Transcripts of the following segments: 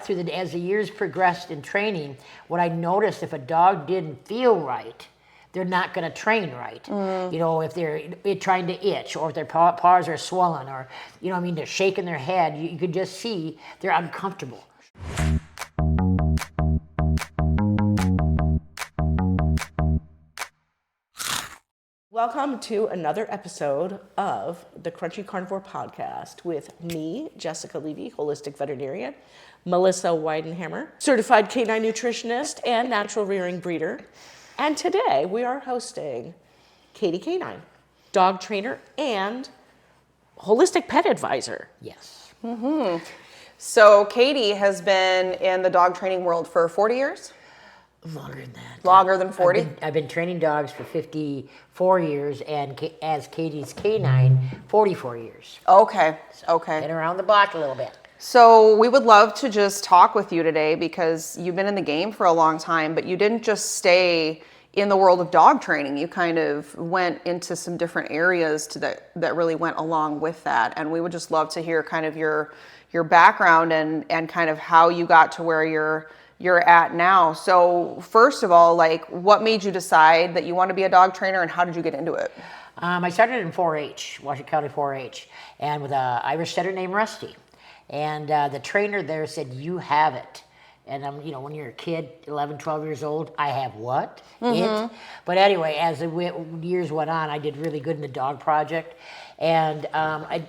as the years progressed in training, what I noticed, if a dog didn't feel right, they're not going to train right. You know, if they're trying to itch, or if their paws are swollen, or, you know, they're shaking their head, you could just see they're uncomfortable. Welcome to another episode of the Crunchy Carnivore Podcast with me, Jessica Levy, holistic veterinarian, Melissa Weidenhammer, certified canine nutritionist and natural rearing breeder. And today we are hosting Katie Canine, dog trainer and holistic pet advisor. Yes. Mm-hmm. So Katie has been in the dog training world for 40 years? Longer than that. Longer than 40? I've been training dogs for 54 years, and as Katie's canine, 44 years. Okay, okay. Been around the block a little bit. So we would love to just talk with you today because you've been in the game for a long time, but you didn't just stay in the world of dog training. You kind of went into some different areas that really went along with that. And we would just love to hear kind of your background and kind of how you got to where you're at now. So first of all, like, what made you decide that you want to be a dog trainer, and how did you get into it? I started in 4-H, Washington County 4-H, and with an Irish setter named Rusty. And the trainer there said, "You have it." And when you're a kid, 11, 12 years old, I have what? It. But anyway, as the years went on, I did really good in the dog project. And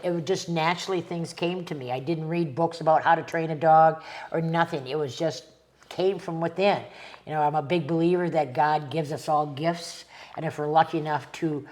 it was just naturally things came to me. I didn't read books about how to train a dog or nothing. It was just came from within. I'm a big believer that God gives us all gifts. And if we're lucky enough to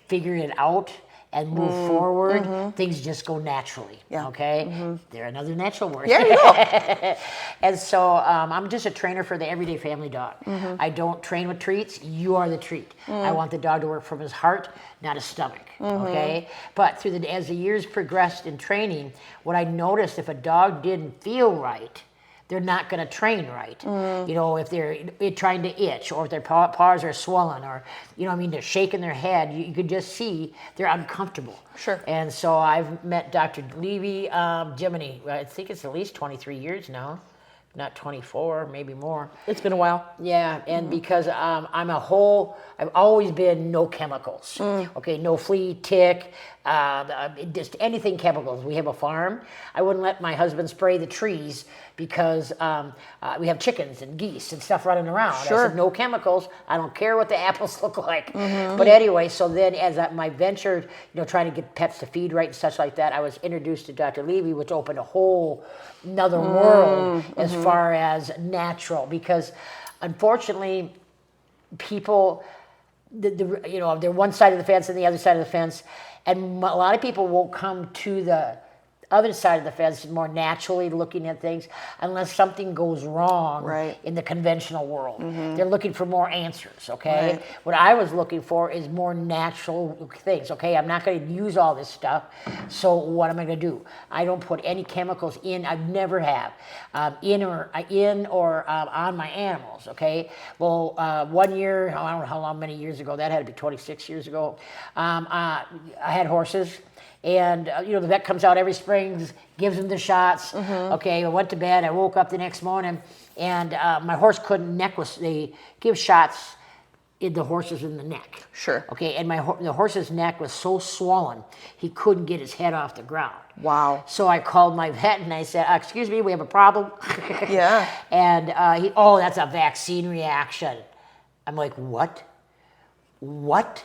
figure it out and move forward, things just go naturally. Yeah. Okay? They're another natural word. Yeah, you go. And so I'm just a trainer for the everyday family dog. I don't train with treats. You are the treat. I want the dog to work from his heart, not his stomach. Okay? But as the years progressed in training, what I noticed, if a dog didn't feel right, they're not going to train right. If they're trying to itch, or if their paws are swollen, or, they're shaking their head, you could just see they're uncomfortable. Sure. And so I've met Dr. Levy, Jiminy, I think it's at least 23 years now, not 24, maybe more. It's been a while. Yeah, and because I've always been no chemicals. Okay, no flea, tick, just anything chemicals. We have a farm. I wouldn't let my husband spray the trees because we have chickens and geese and stuff running around. Sure. I said, no chemicals. I don't care what the apples look like. But anyway, so then as my venture, trying to get pets to feed right and such like that, I was introduced to Dr. Levy, which opened a whole another world as far as natural, because unfortunately people, they're one side of the fence and the other side of the fence, and a lot of people won't come to the other side of the fence, more naturally looking at things, unless something goes wrong in the conventional world. They're looking for more answers, okay? Right. What I was looking for is more natural things, okay? I'm not going to use all this stuff, so what am I going to do? I don't put any chemicals in. I never have, in or on my animals, okay? Well, 1 year, I don't know how many years ago, that had to be 26 years ago, I had horses. And, the vet comes out every spring, gives them the shots. Okay, I went to bed. I woke up the next morning, and my horse they give shots in the horses in the neck. Sure. Okay, and the horse's neck was so swollen, he couldn't get his head off the ground. Wow. So I called my vet, and I said, excuse me, we have a problem. Yeah. And that's a vaccine reaction. I'm like, what? What?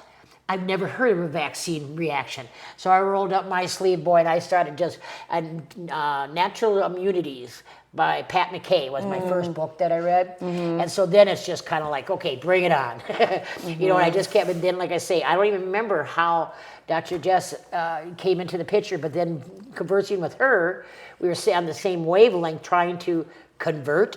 I've never heard of a vaccine reaction. So I rolled up my sleeve, boy, and I started just Natural Immunities by Pat McKay was my first book that I read. And so then it's just kind of like, okay, bring it on. And I just kept, and then like I say, I don't even remember how Dr. Jess came into the picture, but then conversing with her, we were on the same wavelength trying to convert,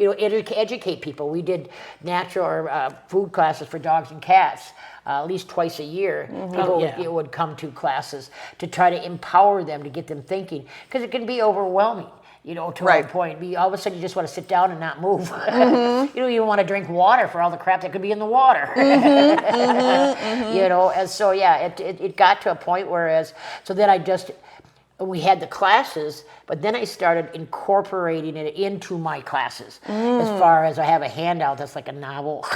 educate people. We did natural or food classes for dogs and cats at least twice a year. People would come to classes to try to empower them, to get them thinking, because it can be overwhelming. To a point. All of a sudden you just want to sit down and not move. You want to drink water for all the crap that could be in the water. And so, it got to a point so then I just we had the classes, but then I started incorporating it into my classes. As far as I have a handout that's like a novel,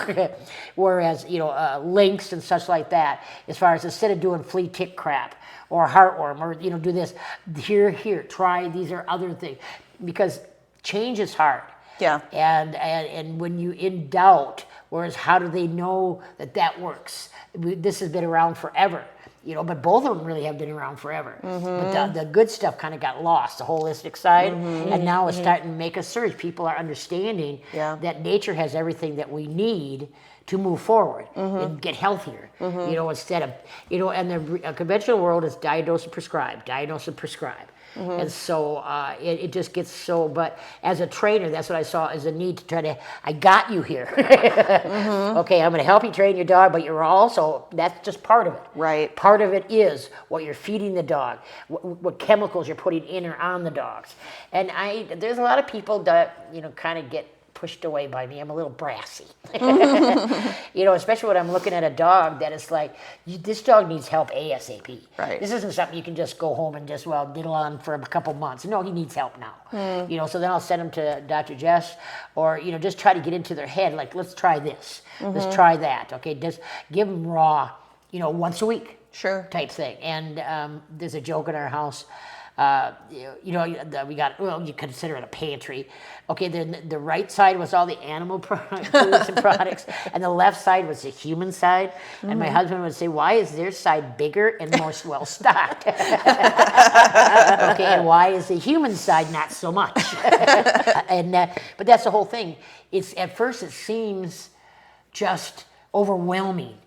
whereas links and such like that. As far as instead of doing flea tick crap or heartworm or do this, here, try these are other things, because change is hard. Yeah. And when you in doubt, whereas how do they know that works? This has been around forever. But both of them really have been around forever. But the good stuff kind of got lost, the holistic side, and now it's starting to make a surge. People are understanding that nature has everything that we need to move forward and get healthier. Instead of and the conventional world is diagnose and prescribe, diagnose and prescribe. And so it just gets so, but as a trainer, that's what I saw as a need to try to, I got you here. Okay, I'm going to help you train your dog, but you're also, that's just part of it. Right. Part of it is what you're feeding the dog, what chemicals you're putting in or on the dogs. And there's a lot of people that, kind of get pushed away by me. I'm a little brassy. Especially when I'm looking at a dog that is like, this dog needs help ASAP. Right. This isn't something you can just go home and just, diddle on for a couple months. No, he needs help now. So then I'll send him to Dr. Jess or, just try to get into their head, like, let's try this. Let's try that. Okay, just give them raw, once a week. Sure. Type thing. And there's a joke in our house. We got, you consider it a pantry. Okay, then the right side was all the animal foods and products, and the left side was the human side. And my husband would say, why is their side bigger and more well stocked? Okay, and why is the human side not so much? But that's the whole thing. At first it seems just overwhelming.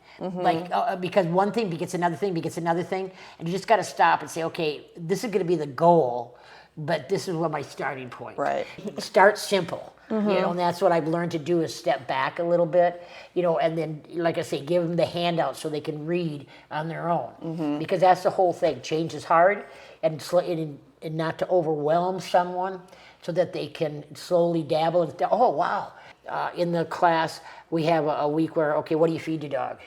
Because one thing begets another thing, and you just got to stop and say, okay, this is going to be the goal, but this is what my starting point. Right. Start simple, and that's what I've learned to do is step back a little bit, and then, like I say, give them the handout so they can read on their own, because that's the whole thing. Change is hard, and not to overwhelm someone, so that they can slowly dabble and oh wow. In the class, we have a week where, okay, what do you feed your dog?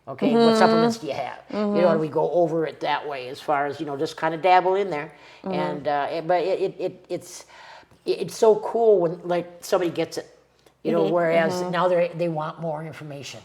Okay, what supplements do you have? And we go over it that way as far as, just kind of dabble in there. And but it's so cool when like somebody gets it. Whereas now they want more information.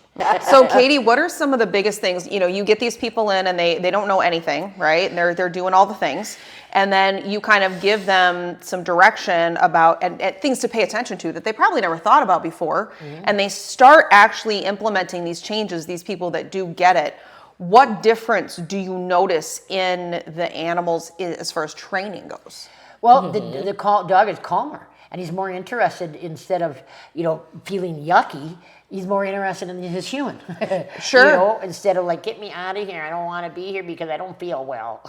So Katie, what are some of the biggest things, you get these people in and they don't know anything, right? And they're doing all the things. And then you kind of give them some direction about and things to pay attention to that they probably never thought about before. And they start actually implementing these changes, these people that do get it. What difference do you notice in the animals as far as training goes? Well, the dog is calmer. And he's more interested, instead of, feeling yucky, he's more interested in his human. Sure. Instead of like, get me out of here. I don't want to be here because I don't feel well,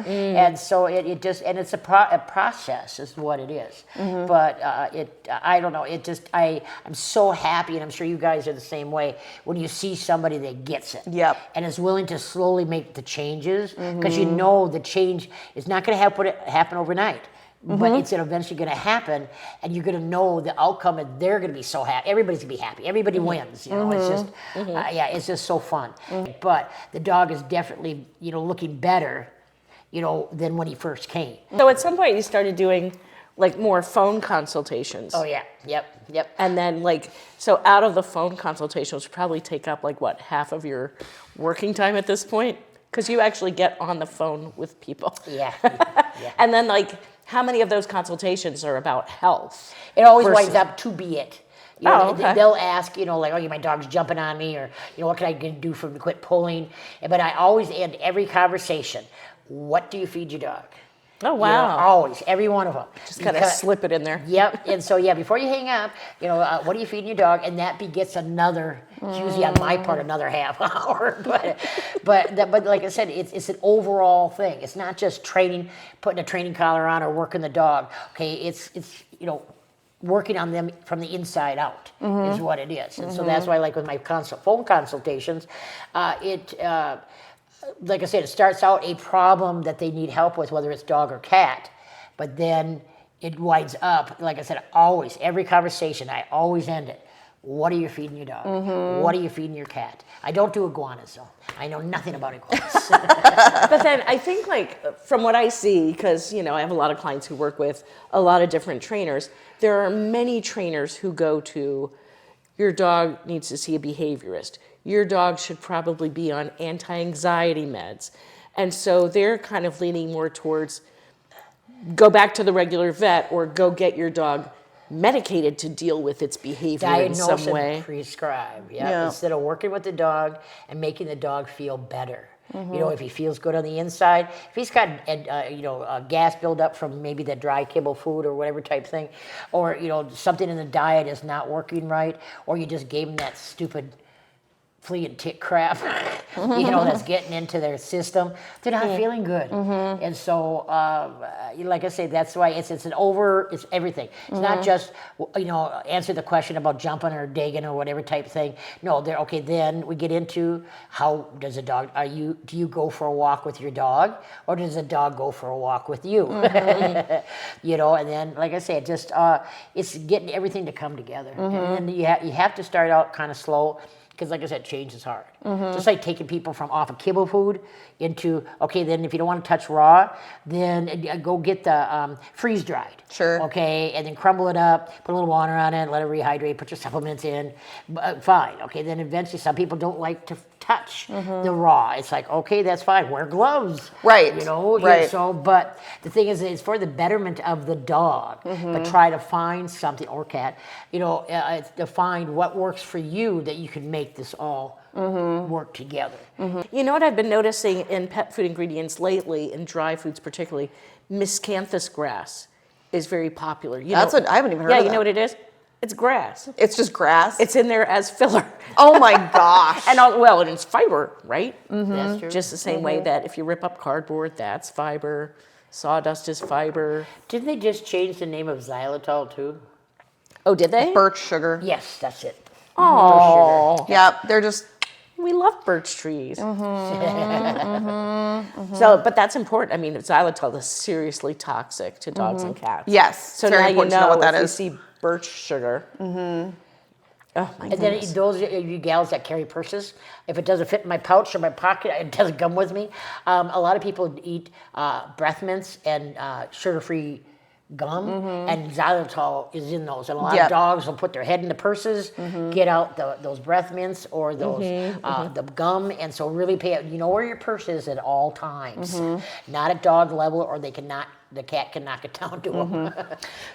And so it just, and it's a process is what it is. But I don't know, I'm so happy, and I'm sure you guys are the same way, when you see somebody that gets it. Yep. And is willing to slowly make the changes, because the change is not going to happen overnight. But it's eventually going to happen, and you're going to know the outcome, and they're going to be so happy. Everybody's going to be happy. Everybody wins. It's just, it's just so fun. But the dog is definitely, looking better, than when he first came. So at some point you started doing like more phone consultations. Oh yeah, yep. And then so out of the phone consultations probably take up half of your working time at this point? Because you actually get on the phone with people. Yeah. And then how many of those consultations are about health? It always winds up to be it. Okay. They'll ask, my dog's jumping on me, or, what can I do to quit pulling? But I always end every conversation, what do you feed your dog? Oh, wow. Always, every one of them. Just kind of slip it in there. Yep, and so, before you hang up, what are you feeding your dog? And that begets another, usually on my part, another half hour. But like I said, it's an overall thing. It's not just training, putting a training collar on or working the dog. Okay, it's working on them from the inside out is what it is. And so that's why, with my phone consultations, like I said, it starts out a problem that they need help with, whether it's dog or cat, but then it winds up, like I said, always, every conversation, I always end it. What are you feeding your dog? What are you feeding your cat? I don't do iguanas, though. I know nothing about iguanas. But then I think, like, from what I see, because, you know, I have a lot of clients who work with a lot of different trainers, there are many trainers who go to, your dog needs to see a behaviorist. Your dog should probably be on anti-anxiety meds. And so they're kind of leaning more towards go back to the regular vet or go get your dog medicated to deal with its behavior in some Diagnose way. and prescribe, instead of working with the dog and making the dog feel better. You know, if he feels good on the inside, if he's got, gas buildup from maybe the dry kibble food or whatever type thing, or, you know, something in the diet is not working right, or you just gave him that stupid flea and tick crap, you know, that's getting into their system, they're not feeling good. And so, like I say, that's why it's everything. It's not just, you know, answer the question about jumping or digging or whatever type thing. No, then we get into how does a dog, do you go for a walk with your dog or does a dog go for a walk with you? You know, and then, like I say, it's getting everything to come together. And then you have to start out kind of slow. Because like I said, change is hard. Just like taking people from off of kibble food into, okay, then if you don't want to touch raw, then go get the freeze dried. Sure. Okay, and then crumble it up, put a little water on it, let it rehydrate, put your supplements in. Fine. Okay, then eventually some people don't like to touch the raw. It's like, okay, that's fine. Wear gloves. Right. You know? Right. So, but the thing is, it's for the betterment of the dog. But try to find something, or cat, you know, to find what works for you that you can make this all work together. You know what I've been noticing in pet food ingredients lately, in dry foods particularly, miscanthus grass is very popular. I haven't even heard of that. Yeah, you know what it is? It's grass. It's just grass? It's in there as filler. Oh my gosh. And it's fiber, right? That's true. Just the same way that if you rip up cardboard, that's fiber. Sawdust is fiber. Didn't they just change the name of xylitol too? Oh, did they? Birch sugar. Yes, that's it. Oh, Yeah, they're just, we love birch trees. So, but that's important. I mean, xylitol is seriously toxic to dogs and cats. yes. So it's very now you important to know know what that if is. you see birch sugar. Oh my And goodness. then those of you gals that carry purses, if it doesn't fit in my pouch or my pocket, it doesn't come with me. A lot of people eat breath mints and sugar-free gum, and xylitol is in those. And a lot of dogs will put their head in the purses, get out those breath mints or those the gum, and so really you know where your purse is at all times. Not at dog level, or the cat can knock it down to them.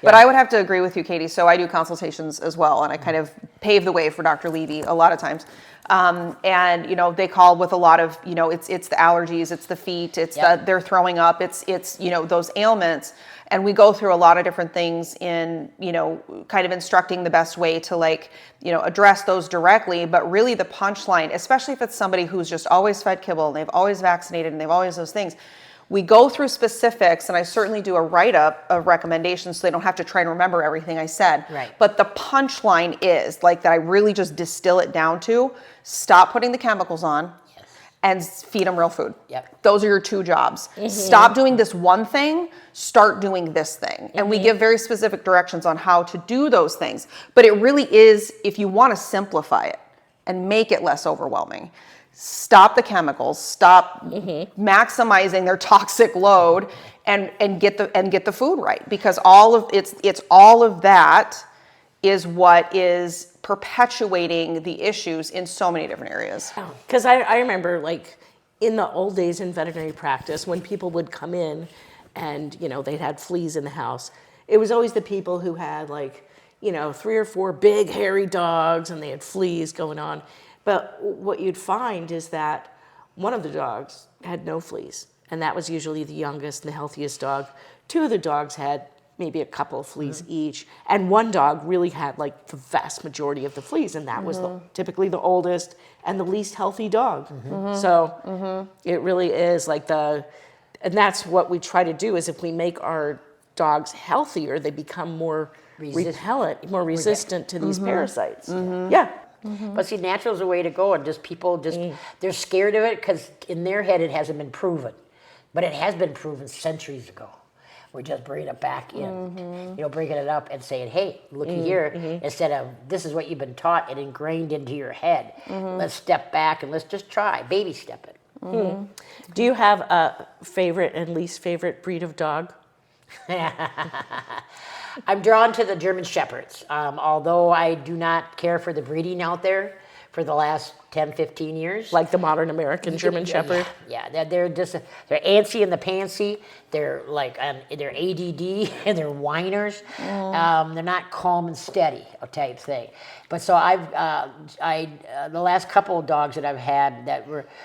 But I would have to agree with you, Katie. So I do consultations as well, and I kind of pave the way for Dr. Levy a lot of times. And you know, they call with a lot of, you know, it's the allergies, it's the feet, it's they're throwing up, it's you know, those ailments. And we go through a lot of different things in, you know, kind of instructing the best way to, like, you know, address those directly. But really the punchline, especially if it's somebody who's just always fed kibble and they've always vaccinated and they've always those things, we go through specifics, and I certainly do a write-up of recommendations so they don't have to try and remember everything I said. Right. But the punchline is, like, that I really just distill it down to, stop putting the chemicals on and feed them real food. Yep. Those are your two jobs. Stop doing this one thing, start doing this thing. And we give very specific directions on how to do those things. But it really is, if you want to simplify it and make it less overwhelming, stop the chemicals, stop maximizing their toxic load, and get the food right, because all of that is what is perpetuating the issues in so many different areas. Because I remember, like, in the old days in veterinary practice, when people would come in and, you know, they'd had fleas in the house, it was always the people who had, like, you know, 3 or 4 big hairy dogs and they had fleas going on. But what you'd find is that one of the dogs had no fleas, and that was usually the youngest and the healthiest dog. 2 of the dogs had maybe a couple of fleas each, and one dog really had, like, the vast majority of the fleas, and that was typically the oldest and the least healthy dog. So it really is like and that's what we try to do, is if we make our dogs healthier, they become more repellent, more resistant to these parasites. Yeah. But see, natural is the way to go, and just people they're scared of it because in their head it hasn't been proven, but it has been proven centuries ago. we're just bringing it back in, bringing it up and saying, hey, looky here, instead of this is what you've been taught and ingrained into your head. Let's step back and let's just try, baby step it. Do you have a favorite and least favorite breed of dog? I'm drawn to the German Shepherds, although I do not care for the breeding out there for the last 10, 15 years. Like the modern American German Shepherd? Yeah, they're antsy in the pantsy. They're like, they're ADD and they're whiners. They're not calm and steady type thing. But so the last couple of dogs that I've had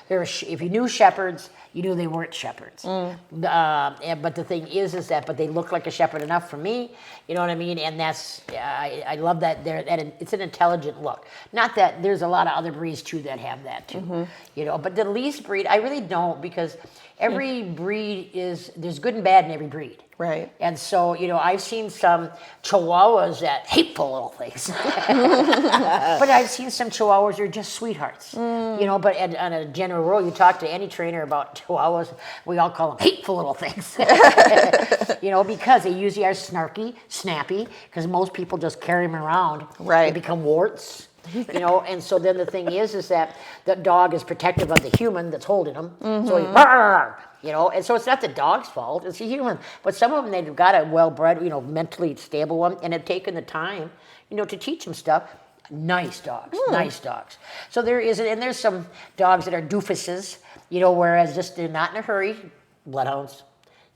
if you knew shepherds, you knew they weren't shepherds. But the thing is that, but they look like a shepherd enough for me. You know what I mean? And that's, I love that it's an intelligent look. Not that there's a lot of other breeds too that have that too. But the least breed, I really don't, because every breed there's good and bad in every breed. Right. And so, I've seen some Chihuahuas that hateful little things. But I've seen some Chihuahuas that are just sweethearts. But on a general rule, you talk to any trainer about Chihuahuas, we all call them hateful little things. Because they usually are snarky, snappy, because most people just carry them around. Right. They become warts. And so then the thing is that the dog is protective of the human that's holding them. So he, and so it's not the dog's fault, it's the human. But some of them, they've got a well-bred, mentally stable one, and have taken the time, to teach them stuff. Nice dogs. So there's some dogs that are doofuses, whereas just they're not in a hurry, bloodhounds,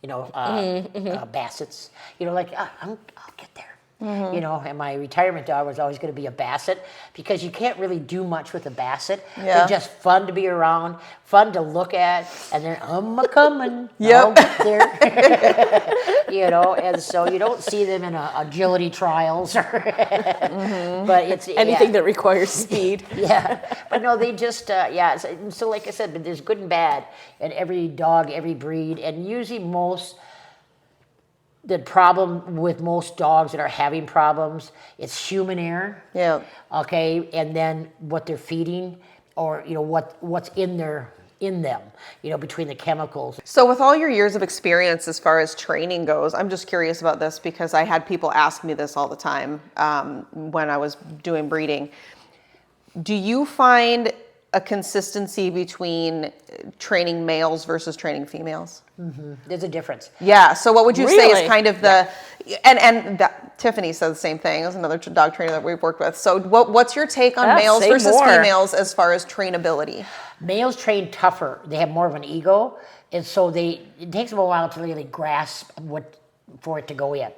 bassets, I'll get there. And my retirement dog was always going to be a basset, because you can't really do much with a basset. Yeah. They're just fun to be around, fun to look at, and they're coming. Yep. There. And so you don't see them in agility trials or but it's Anything that requires speed. But no, they just so like I said, but there's good and bad in every dog, every breed, and usually the problem with most dogs that are having problems, it's human error. Yeah. Okay, and then what they're feeding, or what's in them, between the chemicals. So with all your years of experience as far as training goes, I'm just curious about this, because I had people ask me this all the time when I was doing breeding. Do you find a consistency between training males versus training females? There's a difference. Yeah. So what would you say Really? is kind of the, and that, Tiffany said the same thing as another dog trainer that we've worked with. So what's your take on males say versus more. females as far as trainability? Males train tougher. They have more of an ego, and so it takes them a while to really grasp for it to go in.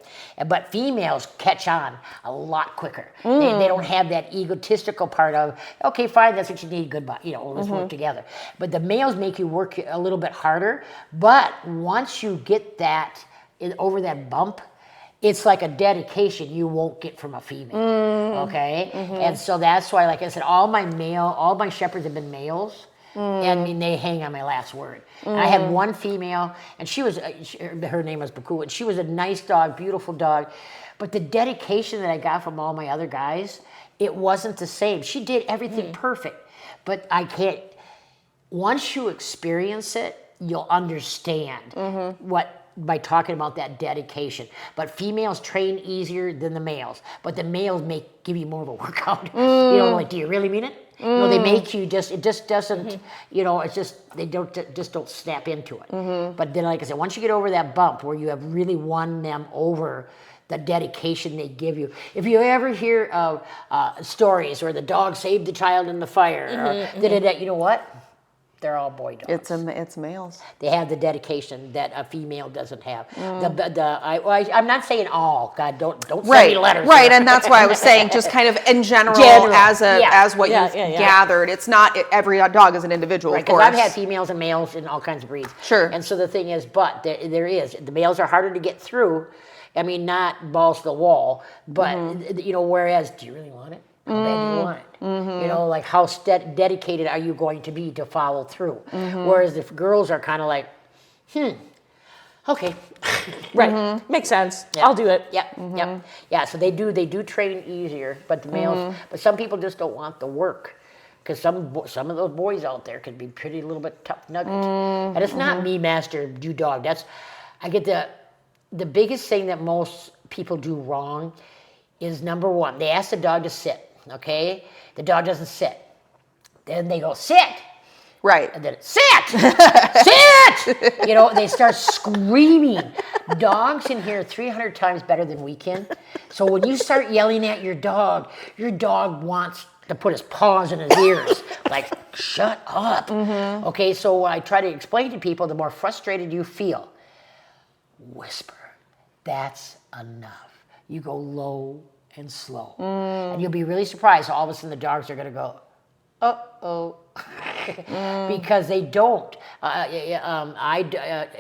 But females catch on a lot quicker. They don't have that egotistical part of, okay, fine, that's what you need, goodbye, let's work together. But the males make you work a little bit harder, but once you get that over that bump, it's like a dedication you won't get from a female, okay? And so that's why, like I said, all my shepherds have been males. And they hang on my last word. I had one female, and her name was Baku, and she was a nice dog, beautiful dog. But the dedication that I got from all my other guys, it wasn't the same. She did everything perfect, but once you experience it, you'll understand by talking about that dedication. But females train easier than the males, but the males give you more of a workout. Do you really mean it? They make you it just doesn't, it's just, they don't snap into it. But then, like I said, once you get over that bump where you have really won them over, the dedication they give you. If you ever hear of stories where the dog saved the child in the fire, you know what? They're all boy dogs. It's males. They have the dedication that a female doesn't have. I'm not saying all. God, don't send me letters. Right, and that's why I was saying just kind of in general. As what you've gathered. It's not every dog is an individual, right, of course. I've had females and males in all kinds of breeds. Sure. And so the thing is, but the males are harder to get through. I mean, not balls to the wall, but whereas, do you really want it? How bad do you want it? Like how dedicated are you going to be to follow through? Whereas if girls are kind of like, okay. Right. Makes sense. I'll do it. Yep. Yeah, so they do train easier, but the males, but some people just don't want the work. Because some of those boys out there can be pretty little bit tough nuggets. And it's not me, master, do dog. I get the biggest thing that most people do wrong is number one, they ask the dog to sit, okay? The dog doesn't sit. Then they go, sit! Right. And then sit! Sit! You know, they start screaming. Dogs can hear 300 times better than we can. So when you start yelling at your dog wants to put his paws in his ears. Like, shut up. Okay, so I try to explain to people, the more frustrated you feel, whisper. That's enough. You go low and slow. And you'll be really surprised. All of a sudden the dogs are going to go, uh-oh. Because they don't.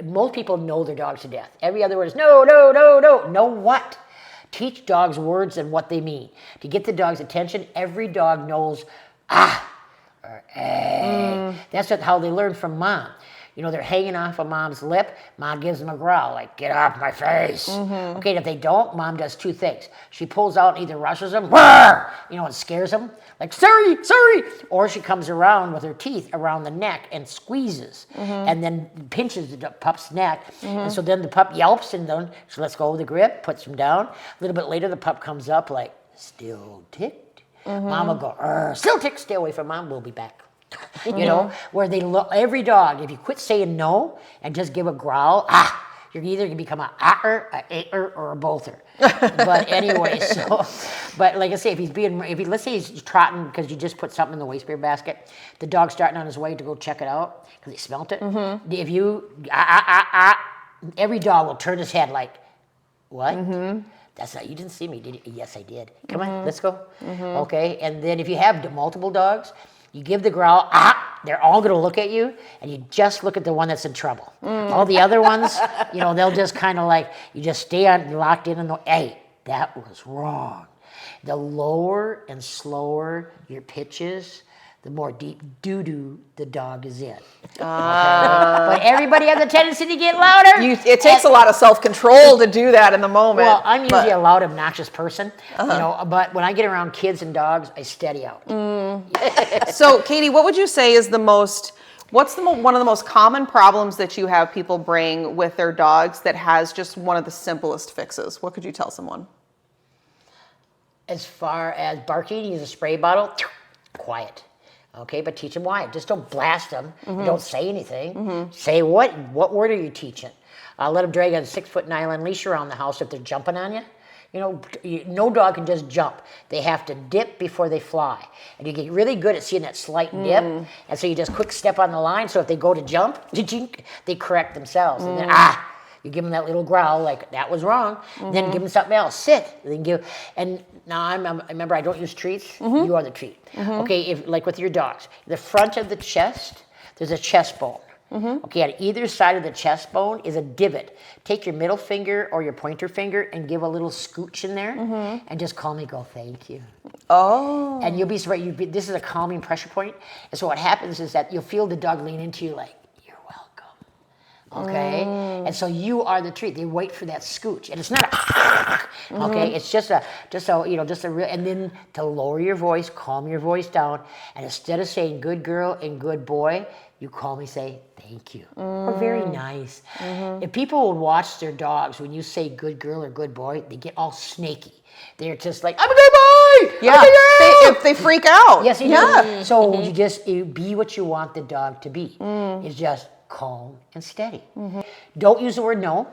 Most people know their dogs to death. Every other word is no, no, no, no. Know what? Teach dogs words and what they mean. To get the dog's attention, every dog knows or That's how they learn from mom. You know, they're hanging off of mom's lip. Mom gives them a growl, like, get off my face. Okay, and if they don't, mom does two things. She pulls out and either rushes them, and scares them, like, sorry, sorry. Or she comes around with her teeth around the neck and squeezes, and then pinches the pup's neck. And so then the pup yelps, and then she lets go of the grip, puts him down. A little bit later, the pup comes up like, still ticked. Mom will go, still ticked, stay away from mom, we'll be back. Where they look, every dog, if you quit saying no and just give a growl, you're either going to become a a-er, or a bother. But anyway, but like I say, let's say he's trotting because you just put something in the waste beer basket, the dog's starting on his way to go check it out because he smelt it. If you, every dog will turn his head like, what? That's not, you didn't see me, did you? Yes, I did. Come on, let's go. Okay, and then if you have multiple dogs, you give the growl, they're all going to look at you, and you just look at the one that's in trouble. All the other ones, they'll just kind of like, you just stay locked in, and hey, that was wrong. The lower and slower your pitches, the more deep doo-doo the dog is in. Okay? But everybody has a tendency to get louder. It takes a lot of self-control to do that in the moment. Well, I'm usually a loud, obnoxious person, but when I get around kids and dogs, I steady out. So, Katie, what would you say is one of the most common problems that you have people bring with their dogs that has just one of the simplest fixes? What could you tell someone? As far as barking, use a spray bottle, quiet. Okay, but teach them why. Just don't blast them. Don't say anything. Say what word are you teaching? Let them drag a 6-foot nylon leash around the house if they're jumping on you. No dog can just jump. They have to dip before they fly. And you get really good at seeing that slight dip. And so you just quick step on the line. So if they go to jump, they correct themselves. And then, you give them that little growl, like, that was wrong. Then give them something else. Sit. And now I remember I don't use treats. You are the treat. Okay, if like with your dogs, the front of the chest, there's a chest bone. Okay, on either side of the chest bone is a divot. Take your middle finger or your pointer finger and give a little scooch in there, and just calmly go, thank you. Oh. And you'll be surprised. This is a calming pressure point. And so what happens is that you'll feel the dog lean into you like, you're welcome. Okay? And so you are the treat. They wait for that scooch. And it's not okay? It's just a real, and then to lower your voice, calm your voice down, and instead of saying good girl and good boy, you calmly say, thank you, or very nice. If people would watch their dogs, when you say good girl or good boy, they get all snaky. They're just like, I'm a good boy! Yeah, they freak out. Yes, you do. So you be what you want the dog to be. It's just calm and steady. Don't use the word no.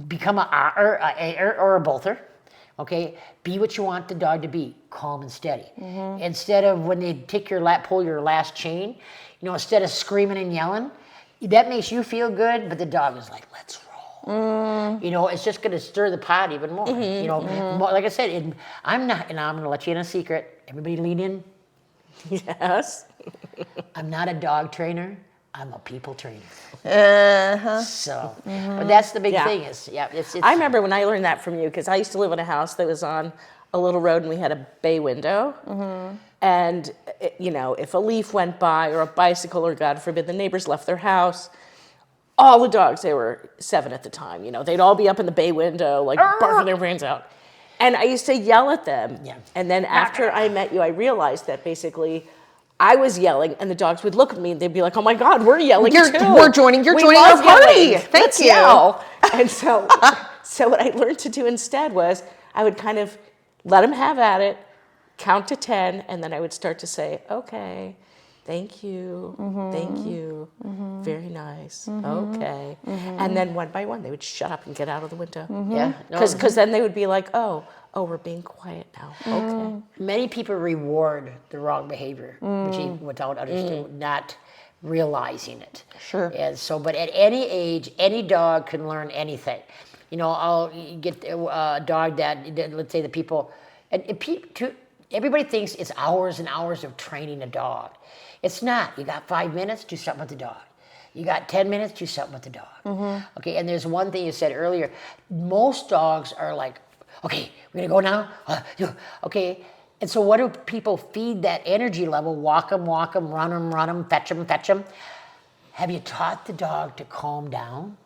Become or a bother. Okay, be what you want the dog to be, calm and steady. Instead of when they pull your last chain, instead of screaming and yelling, that makes you feel good, but the dog is like, let's roll. It's just going to stir the pot even more. Like I said, I'm going to let you in a secret. Everybody lean in. Yes. I'm not a dog trainer. I'm a people trainer. So, but that's the big thing is, it's. I remember when I learned that from you, because I used to live in a house that was on a little road and we had a bay window. And, if a leaf went by or a bicycle or, God forbid, the neighbors left their house, all the dogs, they were 7 at the time, they'd all be up in the bay window, like barking their brains out. And I used to yell at them. Yeah. And then after I met you, I realized that basically I was yelling, and the dogs would look at me, and they'd be like, "Oh my God, we're yelling too. We're joining. You're We joining our love party. yelling. Thank Let's you." yell." And so what I learned to do instead was I would kind of let them have at it, count to 10, and then I would start to say, "Okay, thank you, thank you, very nice, okay." And then one by one, they would shut up and get out of the window. Yeah. No, Because then they would be like, oh, we're being quiet now. Okay. many people reward the wrong behavior, without understanding, not realizing it. Sure. And so, but at any age, any dog can learn anything. You know, I'll get a dog that, let's say the people, everybody thinks it's hours and hours of training a dog. It's not. You got 5 minutes, do something with the dog. You got 10 minutes, do something with the dog. Okay, and there's one thing you said earlier. Most dogs are like, okay, we're gonna go now? Okay, and so what do people feed that energy level? Walk them, run them, fetch them. Have you taught the dog to calm down?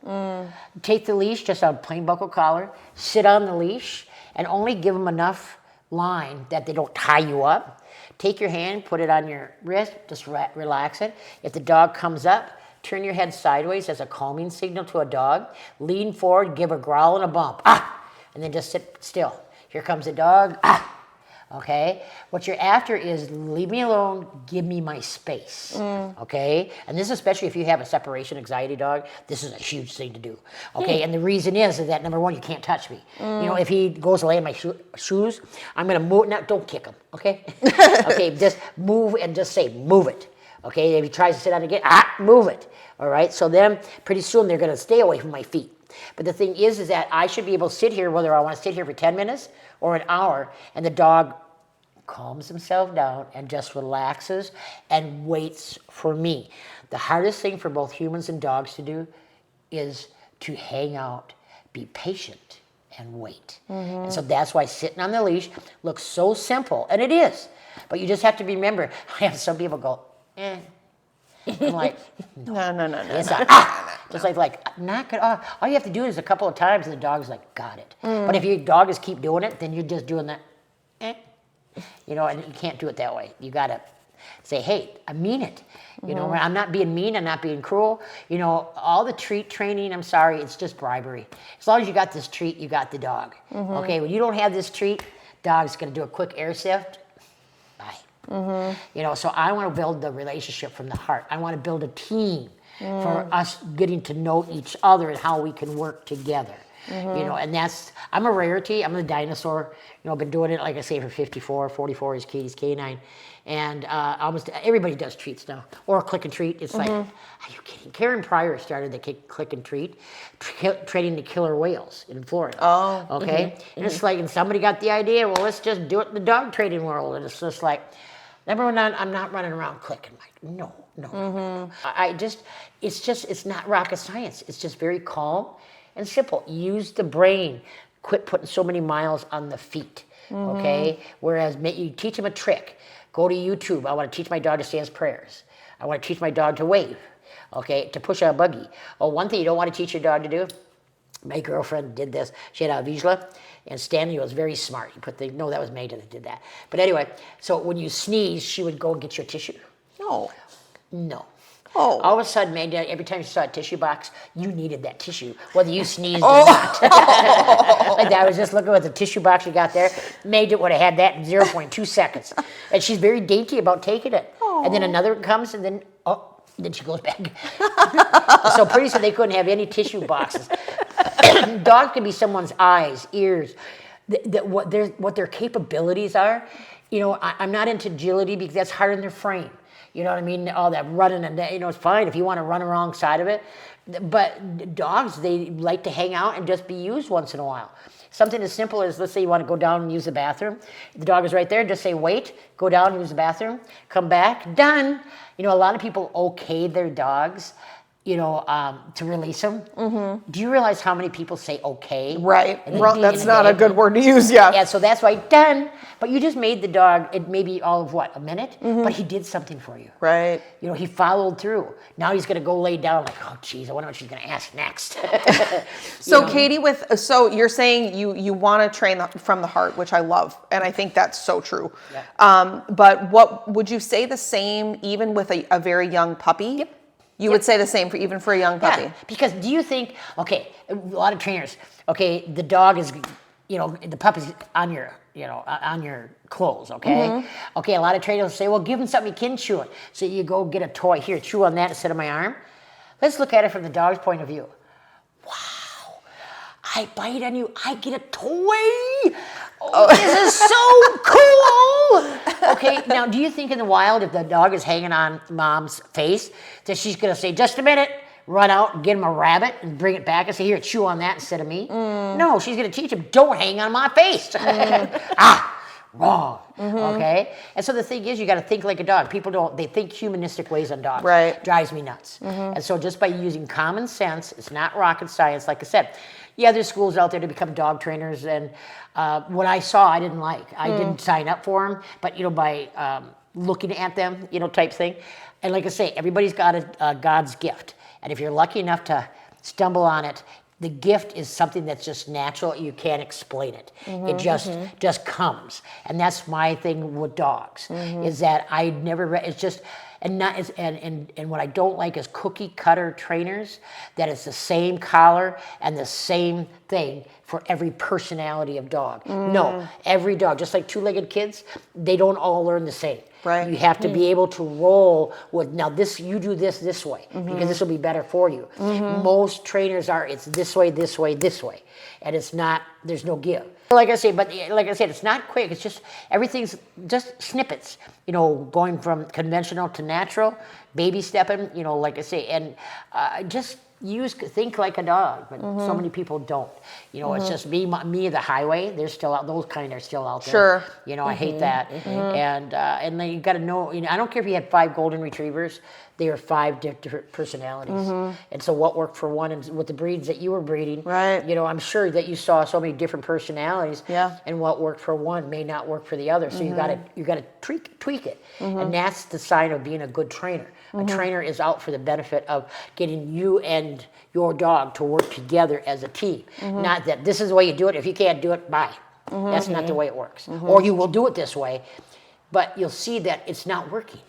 Take the leash, just a plain buckle collar, sit on the leash, and only give them enough line that they don't tie you up. Take your hand, put it on your wrist, just relax it. If the dog comes up, turn your head sideways as a calming signal to a dog. Lean forward, give a growl and a bump. And then just sit still. Here comes the dog. Okay? What you're after is leave me alone, give me my space. Okay? And this is especially if you have a separation anxiety dog, this is a huge thing to do. Okay? And the reason is that number one, you can't touch me. You know, if he goes to lay in my shoes, I'm gonna move. Now, don't kick him. Okay? Okay, just move and just say, move it. Okay? If he tries to sit down again, move it. All right? So then pretty soon they're gonna stay away from my feet. But the thing is that I should be able to sit here, whether I want to sit here for 10 minutes or an hour, and the dog calms himself down and just relaxes and waits for me. The hardest thing for both humans and dogs to do is to hang out, be patient, and wait. And so that's why sitting on the leash looks so simple, and it is. But you just have to remember, I have some people go, I'm like, no. It's just like knock it off. All you have to do is a couple of times, and the dog's like, got it. But if your dog is keep doing it, then you're just doing that, you know, and you can't do it that way. You gotta say, hey, I mean it. You know, I'm not being mean, I'm not being cruel. You know, all the treat training, I'm sorry, it's just bribery. As long as you got this treat, you got the dog. Okay, when you don't have this treat, dog's gonna do a quick air sift. Bye. You know, so I want to build the relationship from the heart. I want to build a team for us getting to know each other and how we can work together. You know, and I'm a rarity. I'm a dinosaur. You know, I've been doing it, like I say, for 44 is Katie's canine. And almost everybody does treats now. Or a click and treat. It's like, are you kidding? Karen Pryor started the click and treat, training the killer whales in Florida. Oh. Okay? And it's like, and somebody got the idea, well, let's just do it in the dog training world. And it's just like, number one, I'm not running around clicking. Like, no. It's not rocket science. It's just very calm and simple. Use the brain. Quit putting so many miles on the feet, okay? Whereas you teach them a trick. Go to YouTube. I want to teach my dog to say his prayers. I want to teach my dog to wave, okay, to push a buggy. Oh, one thing you don't want to teach your dog to do, my girlfriend did this. She had a Vizsla, and Stanley was very smart. No, that was Magda that did that. But anyway, so when you sneeze, she would go and get your tissue. No. Oh. All of a sudden, Magda, every time you saw a tissue box, you needed that tissue, whether you sneezed or not. Like that, I was just looking at the tissue box you got there. Magda would have had that in 0.2 seconds. And she's very dainty about taking it. And then another one comes, and then, then she goes back. So pretty soon they couldn't have any tissue boxes. Dog can be someone's eyes, ears, what their capabilities are. You know, I'm not into agility because that's hard in their frame. You know what I mean? All that running and that, you know, it's fine if you want to run alongside of it. But dogs, they like to hang out and just be used once in a while. Something as simple as, let's say you want to go down and use the bathroom. The dog is right there, just say, wait, go down and use the bathroom, come back, done. You know, a lot of people okay their dogs to release them. Do you realize how many people say okay? Right. And Well, that's not a good word to use. Yeah. Yeah, so that's why done. But you just made the dog, it maybe all of what, a minute? But he did something for you. Right. He followed through. Now he's going to go lay down like, oh, geez, I wonder what she's going to ask next. So Katie, so you're saying you want to train from the heart, which I love. And I think that's so true. Yeah. But what would you say the same even with a very young puppy? Yep. You would say the same even for a young puppy? Yeah, because do you think, okay, a lot of trainers, okay, the dog is, the puppy's on your, on your clothes, okay? Okay, a lot of trainers say, well, give him something he can chew on. So you go get a toy, here, chew on that instead of my arm. Let's look at it from the dog's point of view. Wow, I bite on you, I get a toy. Oh, this is so cool. Okay, now do you think in the wild, if the dog is hanging on mom's face, that she's gonna say, just a minute, run out and get him a rabbit and bring it back and say, here, chew on that instead of me? No, she's gonna teach him, don't hang on my face. Wrong. Okay? And so the thing is, you got to think like a dog. People they think humanistic ways on dogs. Right. Drives me nuts. And so just by using common sense, it's not rocket science, like I said. Yeah, there's schools out there to become dog trainers, and what I saw, I didn't like. I didn't sign up for them, but by looking at them, type thing. And like I say, everybody's got a God's gift, and if you're lucky enough to stumble on it, the gift is something that's just natural. You can't explain it. It just comes, and that's my thing with dogs. Is that I never. It's just. And what I don't like is cookie cutter trainers, that it's the same collar and the same thing for every personality of dog. No, every dog, just like two-legged kids, they don't all learn the same. Right. You have to be able to roll with, now you do this way, because this will be better for you. Most trainers it's this way, this way, this way. And it's not, there's no give. Like I said, it's not quick. It's just, everything's just snippets, going from conventional to natural, baby stepping, like I say, and just think like a dog, but so many people don't. It's just me, the highway. They're still out. Those kind are still out there. Sure. I hate that. And then you got to know. I don't care if you had 5 golden retrievers. They are 5 different personalities. And so what worked for one, and with the breeds that you were breeding, right? I'm sure that you saw so many different personalities. Yeah. And what worked for one may not work for the other. So you got to tweak it. And that's the sign of being a good trainer. A trainer is out for the benefit of getting you and your dog to work together as a team. Not that this is the way you do it. If you can't do it, bye. That's not the way it works. Or you will do it this way, but you'll see that it's not working.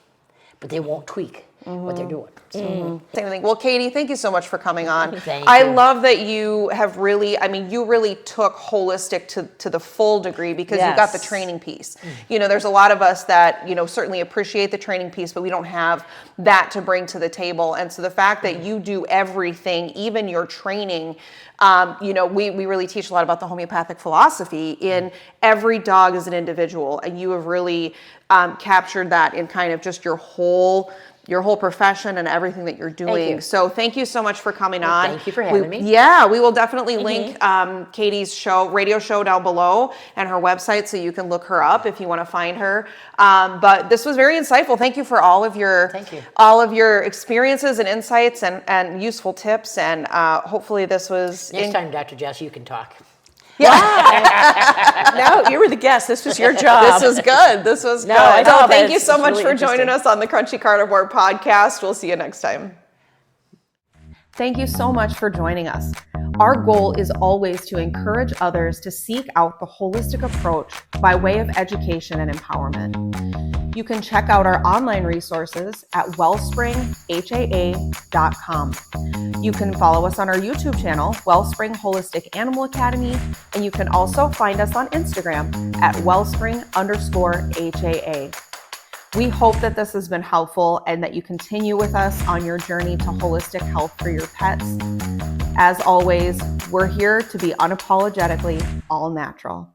But they won't tweak what they're doing. So. Same thing. Well, Katie, thank you so much for coming on. Thank I you. love that you have really, you really took holistic to the full degree, because you got the training piece. There's a lot of us that, certainly appreciate the training piece, but we don't have that to bring to the table. And so the fact that you do everything, even your training, we really teach a lot about the homeopathic philosophy in every dog is an individual. And you have really captured that in kind of just your whole profession and everything that you're doing. Thank you. So thank you so much for coming on. Thank you for having me. Yeah, we will definitely link Katie's radio show down below, and her website, so you can look her up if you want to find her. But this was very insightful. Thank you for all of your experiences and insights and useful tips. And hopefully this was Next time, Dr. Jess, you can talk. No, you were the guest. This was your job. This was good. I know, Thank you so much really for joining us on the Crunchy Carnivore Podcast. We'll see you next time. Thank you so much for joining us. Our goal is always to encourage others to seek out the holistic approach by way of education and empowerment. You can check out our online resources at wellspringhaa.com. You can follow us on our YouTube channel, Wellspring Holistic Animal Academy, and you can also find us on Instagram at wellspring_HAA. We hope that this has been helpful and that you continue with us on your journey to holistic health for your pets. As always, we're here to be unapologetically all natural.